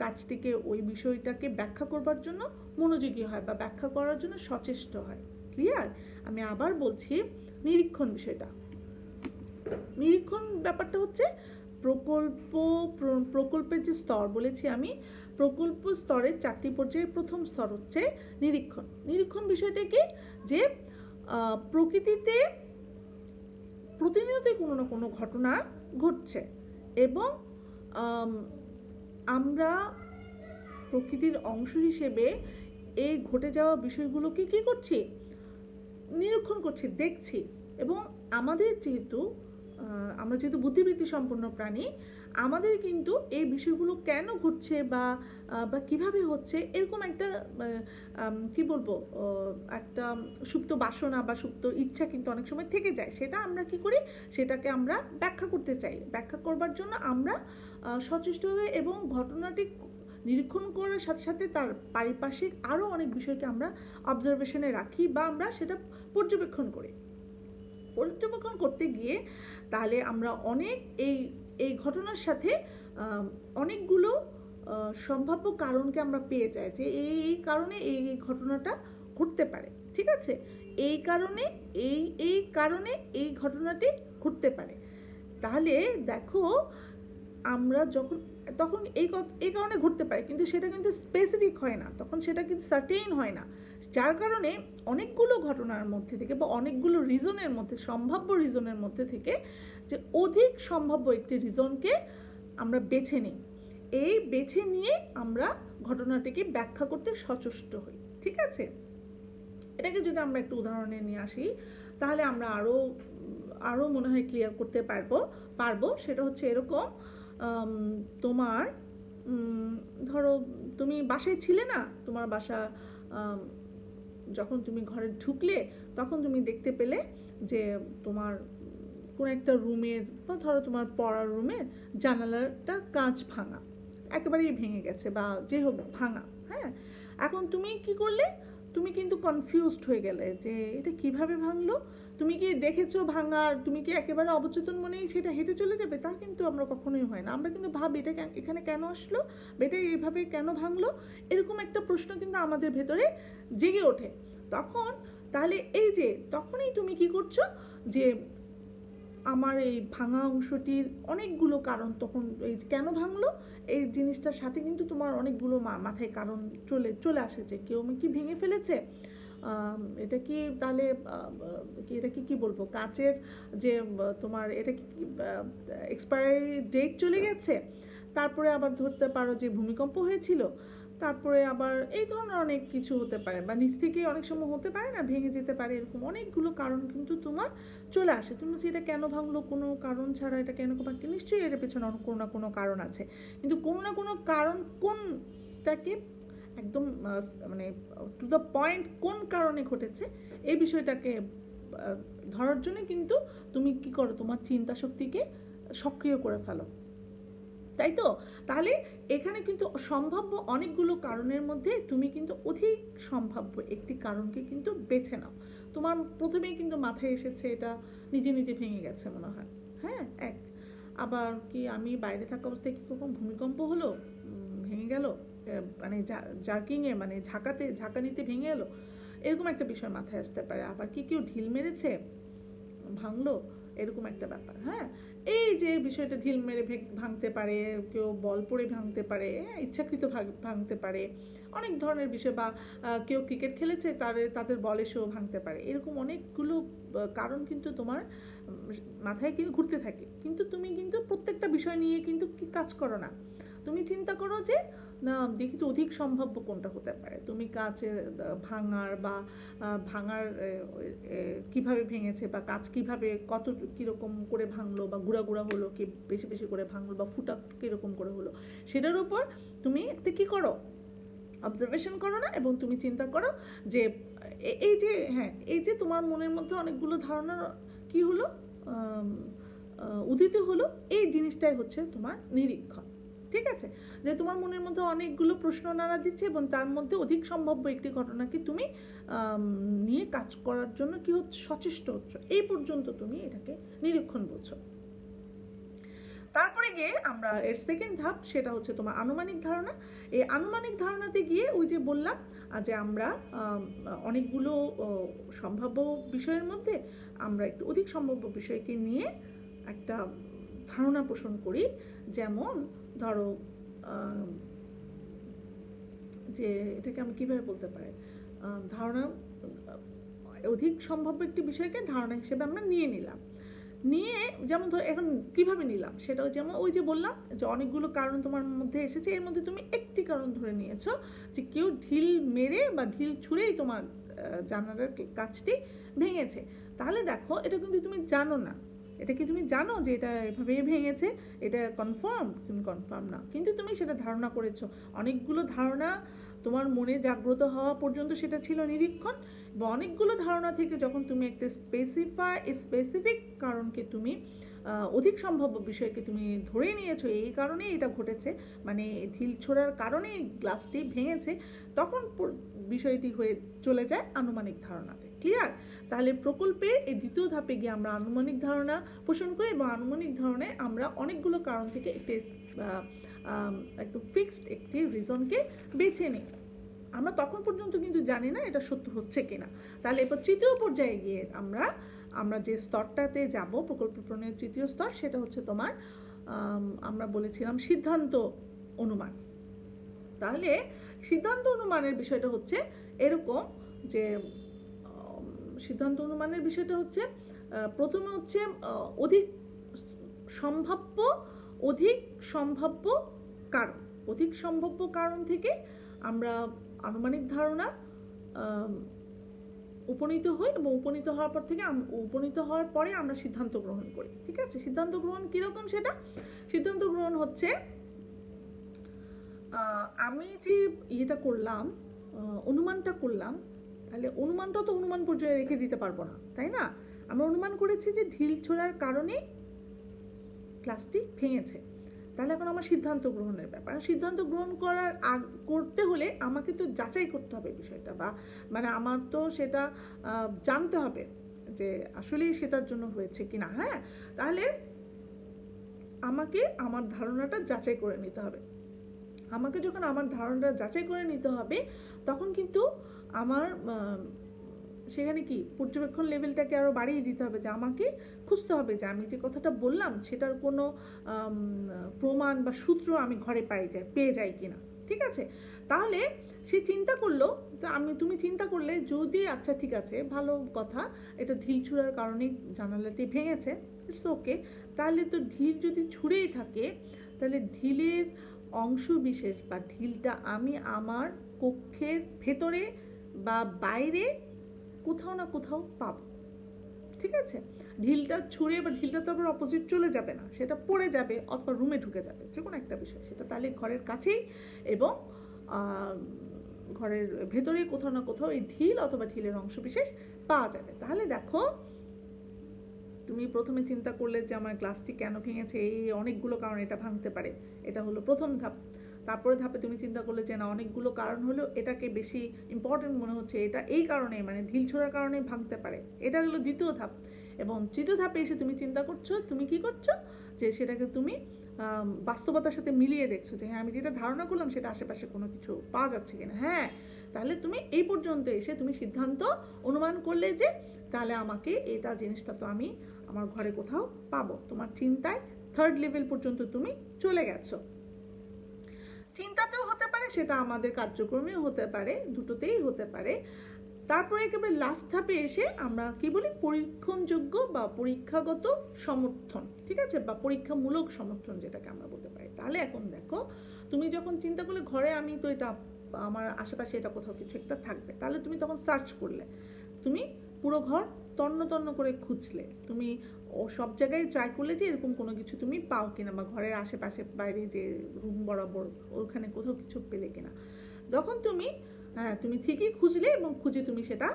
কাজটিকে, ওই বিষয়টাকে ব্যাখ্যা করবার জন্য মনোযোগী হয় বা ব্যাখ্যা করার জন্য সচেষ্ট হয়। ক্লিয়ার? আমি আবার বলছি, নিরীক্ষণ বিষয়টা, নিরীক্ষণ ব্যাপারটা হচ্ছে প্রকল্পের যে স্তর বলেছি আমি, প্রকল্প স্তরের 4টি পর্যায়ে প্রথম স্তর হচ্ছে নিরীক্ষণ। নিরীক্ষণ বিষয়টা কি, যে প্রকৃতিতে প্রতিনিয়তই কোনো না কোনো ঘটনা ঘটছে, এবং আমরা প্রকৃতির অংশ হিসেবে এই ঘটে যাওয়া বিষয়গুলোকে কি করছি, নিরীক্ষণ করছি, দেখছি। এবং আমরা যেহেতু বুদ্ধিবৃত্তি সম্পন্ন প্রাণী, আমাদের কিন্তু এই বিষয়গুলো কেন ঘটছে বা কিভাবে হচ্ছে, এরকম একটা কি বলবো, একটা সুপ্ত বাসনা বা সুপ্ত ইচ্ছা কিন্তু অনেক সময় থেকে যায়। সেটা আমরা কি করি, সেটাকে আমরা ব্যাখ্যা করতে চাই। ব্যাখ্যা করবার জন্য আমরা সচেষ্ট হয়ে এবং ঘটনাটি নিরীক্ষণ করার সাথে সাথে তার পারিপার্শ্বিক আরও অনেক বিষয়কে আমরা অবজারভেশনে রাখি বা আমরা সেটা পর্যবেক্ষণ করি। পর্যবেক্ষণ করতে গিয়ে তাহলে আমরা অনেক এই ঘটনার সাথে অনেকগুলো সম্ভাব্য কারণকে আমরা পেয়ে যাই, যে এই কারণে এই ঘটনাটা ঘটতে পারে, ঠিক আছে? এই কারণে এই কারণে এই ঘটনাটি ঘটতে পারে। তাহলে দেখো আমরা তখন এই কারণে ঘটতে পারে, কিন্তু সেটা কিন্তু স্পেসিফিক হয় না, তখন সেটা কিন্তু সার্টেইন হয় না, যার কারণে অনেকগুলো ঘটনার মধ্যে থেকে বা অনেকগুলো রিজনের মধ্যে, সম্ভাব্য রিজনের মধ্যে থেকে যে অধিক সম্ভাব্য একটি রিজনকে আমরা বেছে নিই। এই বেছে নিয়ে আমরা ঘটনাটিকে ব্যাখ্যা করতে সচেষ্ট হই, ঠিক আছে? এটাকে যদি আমরা একটু উদাহরণে নিয়ে আসি, তাহলে আমরা আরও মনে হয় ক্লিয়ার করতে পারবো। সেটা হচ্ছে এরকম, তোমার ধরো তুমি বাসায় ছিলে না, তোমার বাসা যখন তুমি ঘরে ঢুকলে তখন তুমি দেখতে পেলে যে তোমার কোনো একটা রুমের বা ধরো তোমার পড়ার রুমের জানালাটা কাঁচ ভাঙা, একেবারেই ভেঙে গেছে বা যে হোক ভাঙা। হ্যাঁ, এখন তুমি কি করলে? তুমি কিন্তু কনফিউজড হয়ে গেলে যে এটা কিভাবে ভাঙলো। তুমি কি দেখেছো ভাঙা, তুমি কি একেবারে অবচেতন মনেই সেটা হেঁটে চলে যাবে? তা কিন্তু আমরা কখনোই হয় না। আমরা কিন্তু ভাবি এটা এখানে কেন আসলো, এটা এইভাবে কেন ভাঙলো, এরকম একটা প্রশ্ন কিন্তু আমাদের ভেতরে জেগে ওঠে। তখন তাহলে এই যে তখনই তুমি কি করছো, যে আমার এই ভাঙা অংশটির অনেকগুলো কারণ, তখন এই কেন ভাঙলো এই জিনিসটার সাথে কিন্তু তোমার অনেকগুলো মাথায় কারণ চলে আসে, যে কেউ কি ভেঙে ফেলেছে, এটা কি তাহলে এটাকে কি বলবো, কাচের যে তোমার এটা কি এক্সপায়ারি ডেট চলে গেছে, তারপরে আবার ধরতে পারো যে ভূমিকম্প হয়েছিল, তারপরে আবার এই ধরনের অনেক কিছু হতে পারে, বা নিচ থেকে অনেক সময় হতে পারে না, ভেঙে যেতে পারে, এরকম অনেকগুলো কারণ কিন্তু তোমার চলে আসে। তুমি বলছি এটা কেন ভাঙলো, কোনো কারণ ছাড়া এটা কেন, নিশ্চয়ই এর পেছনে কোনো না কোনো কারণ আছে, কিন্তু কোনো না কোনো কারণ কোনটাকে একদম মানে টু দ্য পয়েন্ট কোন কারণে ঘটেছে এই বিষয়টাকে ধরার জন্য কিন্তু তুমি কি করো, তোমার চিন্তা শক্তিকে সক্রিয় করে ফেলো, তাই তো? তাহলে এখানে কিন্তু সম্ভাব্য অনেকগুলো কারণের মধ্যে তুমি কিন্তু অধিক সম্ভাব্য একটি কারণকে কিন্তু বেছে নাও। তোমার প্রথমেই কিন্তু মাথায় এসেছে এটা নিজে নিজে ভেঙে গেছে মনে হয়, হ্যাঁ, আবার কি আমি বাইরে থাকা অবস্থায় কি কখন ভূমিকম্প হলো, ভেঙে গেল, মানে জার্কিংয়ে মানে ঝাঁকানিতে ভেঙে এলো, এরকম একটা বিষয় মাথায় আসতে পারে। আবার কি কেউ ঢিল মেরেছে ভাঙলো, এরকম একটা ব্যাপার। হ্যাঁ, এই যে বিষয়টা ঢিল মেরে ভাঙতে পারে, কেউ বল পড়ে ভাঙতে পারে, ইচ্ছাকৃত ভাঙতে পারে, অনেক ধরনের বিষয়, বা কেউ ক্রিকেট খেলেছে তাদের বলে সেও ভাঙতে পারে, এরকম অনেকগুলো কারণ কিন্তু তোমার মাথায় কিন্তু ঘুরতে থাকে। কিন্তু তুমি কিন্তু প্রত্যেকটা বিষয় নিয়ে কিন্তু কি কাজ করো না, তুমি চিন্তা করো যে না দেখি তো অধিক সম্ভাব্য কোনটা হতে পারে। তুমি কাচে ভাঙার কিভাবে ভেঙেছে, বা কাচ কিভাবে কীরকম করে ভাঙলো, বা গুঁড়া হলো কি বেশি বেশি করে ভাঙলো, বা ফুটা কীরকম করে হলো, সেটার উপর তুমি একটা কী করো, অবজারভেশন করো না, এবং তুমি চিন্তা করো যে এই যে তোমার মনের মধ্যে অনেকগুলো ধারণা কি হলো, উদিত হলো, এই জিনিসটাই হচ্ছে তোমার নিরীক্ষণ, ঠিক আছে? যে তোমার মনের মধ্যে অনেকগুলো প্রশ্ন নাড়া দিচ্ছে, এবং তার মধ্যে অধিক সম্ভাব্য একটি ঘটনাকে তুমি নিয়ে কাজ করার জন্য কি হচ্ছে, সচেষ্ট হচ্ছ। এই পর্যন্ত তুমি এটাকে নিরীক্ষণ বলছো। তারপরে গিয়ে আমরা এর সেকেন্ড ধাপ, সেটা হচ্ছে তোমার আনুমানিক ধারণা। এই আনুমানিক ধারণাতে গিয়ে ওই যে বললাম যে আমরা অনেকগুলো সম্ভাব্য বিষয়ের মধ্যে আমরা একটু অধিক সম্ভাব্য বিষয়কে নিয়ে একটা ধারণা পোষণ করি। যেমন ধরো যে এটাকে আমি কীভাবে বলতে পারি, ধারণা অধিক সম্ভাব্য একটি বিষয়কে ধারণা হিসেবে আমরা নিয়ে যেমন ধরো এখন কীভাবে নিলাম, সেটাও যেমন ওই যে বললাম যে অনেকগুলো কারণ তোমার মধ্যে এসেছে, এর মধ্যে তুমি একটি কারণ ধরে নিয়েছো যে কেউ ঢিল মেরে বা ঢিল ছুঁড়েই তোমার জানালার কাচটি ভেঙেছে। তাহলে দেখো এটা কিন্তু তুমি জানো না, এটা কি তুমি জানো যে এটা এভাবেই ভেঙেছে, এটা তুমি কনফার্ম না, কিন্তু তুমি সেটা ধারণা করেছো। অনেকগুলো ধারণা তোমার মনে জাগ্রত হওয়া পর্যন্ত সেটা ছিল নিরীক্ষণ, বা অনেকগুলো ধারণা থেকে যখন তুমি একটা স্পেসিফিক কারণকে তুমি অধিক সম্ভাব্য বিষয়কে তুমি ধরে নিয়েছো, এই কারণে এটা ঘটেছে, মানে ঢিল ছোড়ার কারণে গ্লাসটি ভেঙেছে, তখন বিষয়টি হয়ে চলে যায় আনুমানিক ধারণাতে। ক্লিয়ার? তাহলে প্রকল্পের এই দ্বিতীয় ধাপে গিয়ে আমরা আনুমানিক ধারণা পোষণ করি, এবং আনুমানিক ধারণায় আমরা অনেকগুলো কারণ থেকে একটু ফিক্সড একটি রিজনকে বেছে নিই। আমরা তখন পর্যন্ত কিন্তু জানি না এটা সত্য হচ্ছে কিনা। তাহলে এরপর তৃতীয় পর্যায়ে গিয়ে আমরা যে স্তরটাতে যাব, প্রকল্প প্রণয়নের তৃতীয় স্তর, সেটা হচ্ছে তোমার আমরা বলেছিলাম সিদ্ধান্ত অনুমান। তাহলে সিদ্ধান্ত অনুমানের বিষয়টা হচ্ছে এরকম যে সিদ্ধান্ত অনুমানের বিষয়টা হচ্ছে প্রথমে হচ্ছে অধিক সম্ভাব্য কারণ থেকে আমরা আনুমানিক ধারণা উপনীত হই, এবং উপনীত হওয়ার পরে আমরা সিদ্ধান্ত গ্রহণ করি। ঠিক আছে, সিদ্ধান্ত গ্রহণ কিরকম? সেটা সিদ্ধান্ত গ্রহণ হচ্ছে আমি যে ইয়েটা করলাম, অনুমানটা করলাম, তাহলে অনুমানটা তো অনুমান পর্যায়ে রেখে দিতে পারবো না, তাই না? আমরা অনুমান করেছি যে ঢিল ছোড়ার কারণে ক্লাসটি ভেঙেছে। তাহলে এখন আমার সিদ্ধান্ত গ্রহণের ব্যাপার। সিদ্ধান্ত গ্রহণ করতে হলে আমাকে তো যাচাই করতে হবে বিষয়টা, বা মানে আমার তো সেটা জানতে হবে যে আসলেই সেটার জন্য হয়েছে কিনা। হ্যাঁ, তাহলে আমাকে আমার ধারণাটা যাচাই করে নিতে হবে। আমাকে যখন আমার ধারণাটা যাচাই করে নিতে হবে, তখন কিন্তু আমার সেখানে কি পর্যবেক্ষণ লেভেলটাকে আরও বাড়িয়ে দিতে হবে, যে আমাকে খুঁজতে হবে যে আমি যে কথাটা বললাম সেটার কোনো প্রমাণ বা সূত্র আমি ঘরে পেয়ে যাই কিনা। ঠিক আছে, তাহলে সে চিন্তা করলো, তো তুমি চিন্তা করলে যদি আচ্ছা ঠিক আছে, ভালো কথা, এটা ঢিল ছুঁড়ার কারণে জানালাটি ভেঙেছে, ইটস ওকে। তাহলে তো ঢিল যদি ছুঁড়েই থাকে, তাহলে ঢিলের অংশ বিশেষ বা ঢিলটা আমি আমার কক্ষের ভেতরে বা বাইরে কোথাও না কোথাও পাবো। ঠিক আছে, ঢিলটা ছুঁড়ে বা ঢিলটা তো আবার অপোজিট চলে যাবে না, সেটা পড়ে যাবে অথবা রুমে ঢুকে যাবে, যে কোনো একটা বিষয়, সেটা তাহলে ঘরের কাছেই এবং ঘরের ভেতরে কোথাও না কোথাও এই ঢিল অথবা ঢিলের অংশ বিশেষ পাওয়া যাবে। তাহলে দেখো, তুমি প্রথমে চিন্তা করলে যে আমার গ্লাসটি কেন ভেঙেছে, এই অনেকগুলো কারণ এটা ভাঙতে পারে, এটা হলো প্রথম ধাপ। তারপরে ধাপে তুমি চিন্তা করলে যে না, অনেকগুলো কারণ হলেও এটাকে বেশি ইম্পর্টেন্ট মনে হচ্ছে, এটা এই কারণে মানে ঢিল ছোড়ার কারণে ভাঙতে পারে, এটা হলো দ্বিতীয় ধাপ। এবং তৃতীয় ধাপে এসে তুমি চিন্তা করছো, তুমি কি করছো, যে সেটাকে তুমি বাস্তবতার সাথে মিলিয়ে দেখছো যে হ্যাঁ, আমি যেটা ধারণা করলাম সেটা আশেপাশে কোনো কিছু পাওয়া যাচ্ছে কিনা। হ্যাঁ, তাহলে তুমি এই পর্যন্ত এসে তুমি সিদ্ধান্ত অনুমান করলে যে তাহলে আমাকে এটা জিনিসটা তো আমি আমার ঘরে কোথাও পাবো। তোমার চিন্তায় থার্ড লেভেল পর্যন্ত তুমি চলে গেছো। চিন্তাতেও হতে পারে, সেটা আমাদের কার্যক্রমেও হতে পারে, দুটোতেই হতে পারে। তারপরে একেবারে লাস্ট ধাপে এসে আমরা কি বলি, পরীক্ষণযোগ্য বা পরীক্ষাগত সমর্থন। ঠিক আছে, বা পরীক্ষামূলক সমর্থন যেটাকে আমরা বলতে পারি। তাহলে এখন দেখো, তুমি যখন চিন্তা করলে ঘরে আমি তো এটা আমার আশেপাশে এটা কোথাও কিছু একটা থাকবে, তাহলে তুমি তখন সার্চ করলে, তুমি পুরো ঘর তন্ন করে খুঁজলে, তুমি সব জায়গায় ট্রাই করলে যে এরকম কোনো কিছু তুমি পাও কিনা, বা ঘরের আশেপাশে বাইরে যে রুম বরাবর ওখানে কোথাও কিছু পেলে কিনা। যখন তুমি ঠিকই খুঁজলে এবং খুঁজে তুমি সেটা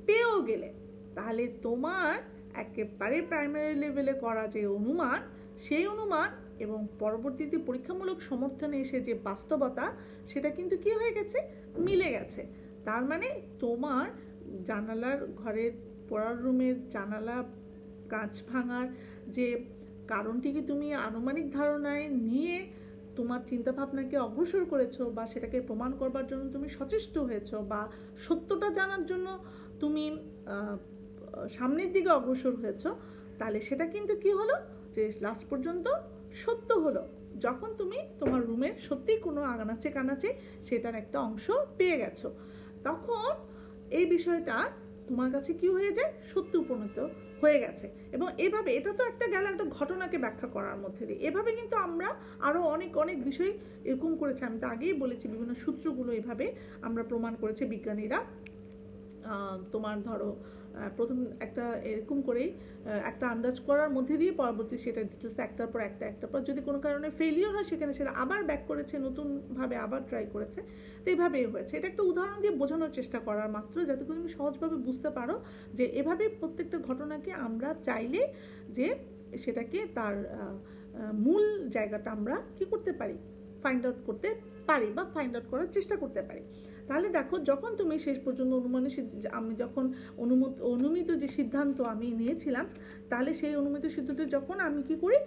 পেয়েও গেলে, তাহলে তোমার একেবারে প্রাইমারি লেভেলে করা যে অনুমান, সেই অনুমান এবং পরবর্তীতে পরীক্ষামূলক সমর্থনে এসে যে বাস্তবতা, সেটা কিন্তু কি হয়ে গেছে, মিলে গেছে। তার মানে তোমার জানালার, ঘরের পড়ার রুমের জানালা কাঁচ ভাঙার যে কারণটিকে তুমি আনুমানিক ধারণায় নিয়ে তোমার চিন্তাভাবনাকে অগ্রসর করেছো, বা সেটাকে প্রমাণ করবার জন্য তুমি সচেষ্ট হয়েছো, বা সত্যটা জানার জন্য তুমি সামনের দিকে অগ্রসর হয়েছো, তাহলে সেটা কিন্তু কি হলো, যে লাস্ট পর্যন্ত সত্য হলো, যখন তুমি তোমার রুমের সত্যিই কোনো আনাচে কানাচে সেটার একটা অংশ পেয়ে গেছো। তখন এই বিষয়টা তোমার কাছে কি হয়ে যায়, সত্য উপনীত হয়ে গেছে। এবং এভাবে, এটা তো একটা গেল একটা ঘটনাকে ব্যাখ্যা করার মধ্যে দিয়ে, এভাবে কিন্তু আমরা আরও অনেক বিষয় এরকম করেছি। আমি তো আগেই বলেছি, বিভিন্ন সূত্রগুলো এভাবে আমরা প্রমাণ করেছে বিজ্ঞানীরা। তোমার ধরো প্রথম একটা এরকম করেই একটা আন্দাজ করার মধ্যে দিয়ে পরবর্তী সেটা ডিটেলস একটার পর যদি কোনো কারণে ফেলিওর হয়, সেখানে সেটা আবার ব্যাক করেছে, নতুনভাবে আবার ট্রাই করেছে। তো এইভাবেই হয়েছে। এটা একটা উদাহরণ দিয়ে বোঝানোর চেষ্টা করার মাত্র, যাতে করে তুমি সহজভাবে বুঝতে পারো যে এভাবে প্রত্যেকটা ঘটনাকে আমরা চাইলে যে সেটাকে তার মূল জায়গাটা আমরা কি করতে পারি, ফাইন্ড আউট করতে পারি, বা ফাইন্ড আউট করার চেষ্টা করতে পারি। তাহলে দেখো যখন তুমি শেষ পর্যন্ত আমি যখন অনুমিত যে সিদ্ধান্ত আমি নিয়েছিলাম, তাহলে সেই অনুমিত সিদ্ধান্ত যখন আমি কি করি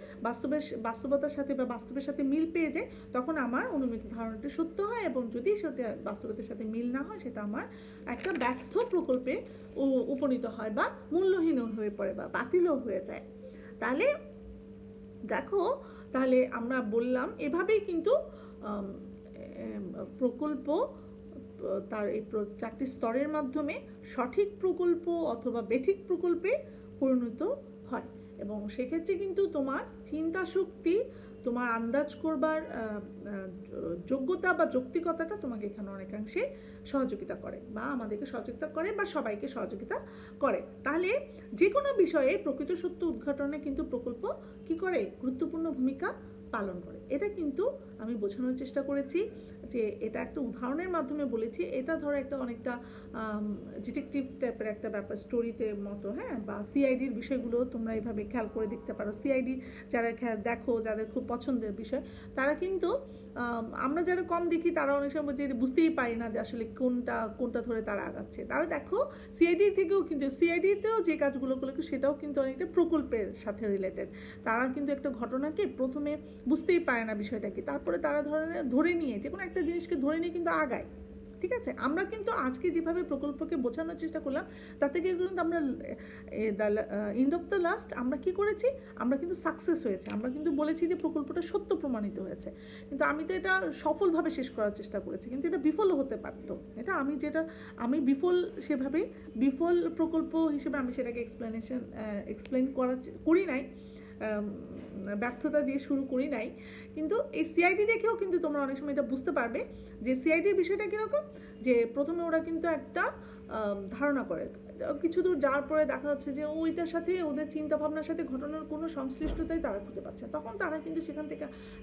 বাস্তবতার সাথে বা বাস্তবের সাথে মিল পেয়ে যাই, তখন আমার অনুমিত ধারণাটি সত্য হয়, এবং যদি সেটা বাস্তবতার সাথে মিল না হয় সেটা আমার একটা ব্যর্থ প্রকল্পে উপনীত হয় বা মূল্যহীন হয়ে পড়ে বা বাতিলও হয়ে যায়। তাহলে দেখো, তাহলে আমরা বললাম এভাবেই কিন্তু প্রকল্প তার এই 4টি স্তরের মাধ্যমে সঠিক প্রকল্প অথবা বেঠিক প্রকল্পে পরিণত হয়, এবং সেক্ষেত্রে কিন্তু তোমার চিন্তা শক্তি, তোমার আন্দাজ করবার যোগ্যতা বা যৌক্তিকতাটা তোমাকে এখানে অনেকাংশে সহযোগিতা করে বা আমাদেরকে সহযোগিতা করে বা সবাইকে সহযোগিতা করে। তাহলে যে কোনো বিষয়ে প্রকৃত সত্য উদ্ঘাটনে কিন্তু প্রকল্প কি করে, গুরুত্বপূর্ণ ভূমিকা পালন করে। এটা কিন্তু আমি বোঝানোর চেষ্টা করেছি যে এটা একটা উদাহরণের মাধ্যমে বলেছি। এটা ধরো একটা অনেকটা ডিটেকটিভ টাইপের একটা ব্যাপার, স্টোরিতে মতো, হ্যাঁ, বা সিআইডির বিষয়গুলো তোমরা এইভাবে খেয়াল করে দেখতে পারো। সিআইডি যারা দেখো, যাদের খুব পছন্দের বিষয়, তারা কিন্তু আমরা যারা কম দেখি তারা অনেক সময় যে বুঝতেই পারি না যে আসলে কোনটা ধরে তারা আগাচ্ছে। তারা দেখো সিআইডি থেকেও কিন্তু সিআইডিতেও যে কাজগুলো করলে সেটাও কিন্তু অনেকটা প্রকল্পের সাথে রিলেটেড। তারা কিন্তু একটা ঘটনাকে প্রথমে বুঝতেই পারে না বিষয়টা কি, তারপরে তারা ধরে নিয়ে যে কোনো একটা জিনিসকে ধরে নিয়ে কিন্তু আগায়। ঠিক আছে, আমরা কিন্তু আজকে যেভাবে প্রকল্পকে বোঝানোর চেষ্টা করলাম, তাতে কিন্তু আমরা এন্ড অফ দ্য লাস্ট আমরা কি করেছি, আমরা কিন্তু সাকসেস হয়েছে। আমরা কিন্তু বলেছি যে প্রকল্পটা সত্য প্রমাণিত হয়েছে, কিন্তু আমি তো এটা সফলভাবে শেষ করার চেষ্টা করেছি, কিন্তু এটা বিফলও হতে পারতো। এটা আমি বিফল প্রকল্প হিসেবে আমি সেটাকে এক্সপ্লেন করি নাই, ব্যর্থতা দিয়ে শুরু করি নাই। কিন্তু এই সিআইডি দেখেও কিন্তু তোমরা অনেক সময় এটা বুঝতে পারবে যে সিআইডির বিষয়টা কীরকম, যে প্রথমে ওরা কিন্তু একটা ধারণা করে, কিছু দূর যাওয়ার পরে দেখা যাচ্ছে যে ওইটার সাথে ওদের চিন্তা ভাবনার সাথে ঘটনার কোনো সংশ্লিষ্টতাই তারা খুঁজে পাচ্ছে। তখন তারা কিন্তু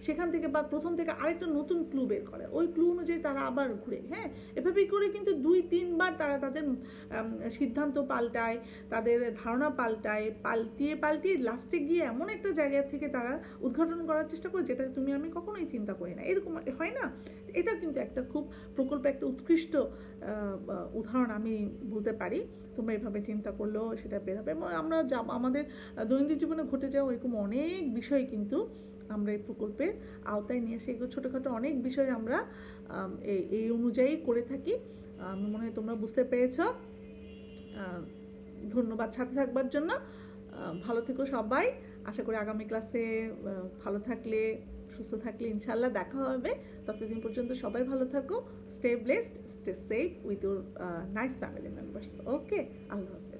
সেখান থেকে বা প্রথম থেকে আরেকটা নতুন ক্লু বের করে, ওই ক্লু অনুযায়ী তারা আবার ঘুরে, হ্যাঁ, এভাবেই করে কিন্তু 2-3 বার তারা তাদের সিদ্ধান্ত পাল্টায়, তাদের ধারণা পাল্টিয়ে লাস্টে গিয়ে এমন একটা জায়গা থেকে তারা উদ্ঘাটন করার চেষ্টা করে যেটা তুমি আমি কখনোই চিন্তা করি না। এরকম হয় না? এটা কিন্তু একটা খুব প্রকল্পে একটা উৎকৃষ্ট উদাহরণ আমি বলতে পারি। তোমরা এভাবে চিন্তা করলেও সেটা বের হবে। আমরা আমাদের দৈনন্দিন জীবনে ঘটে যাওয়া এরকম অনেক বিষয় কিন্তু আমরা এই প্রকল্পের আওতায় নিয়ে এসে এগুলো ছোটোখাটো অনেক বিষয় আমরা এই অনুযায়ী করে থাকি। আমি মনে হয় তোমরা বুঝতে পেরেছ। ধন্যবাদ সাথে থাকবার জন্য। ভালো থেকো সবাই। আশা করি আগামী ক্লাসে ভালো থাকলে, সুস্থ থাকলে ইনশাল্লাহ দেখা হবে। ততদিন পর্যন্ত সবাই ভালো থাকো। Stay blessed, stay safe with your nice family members. Okay, আল্লাহ হাফেজ।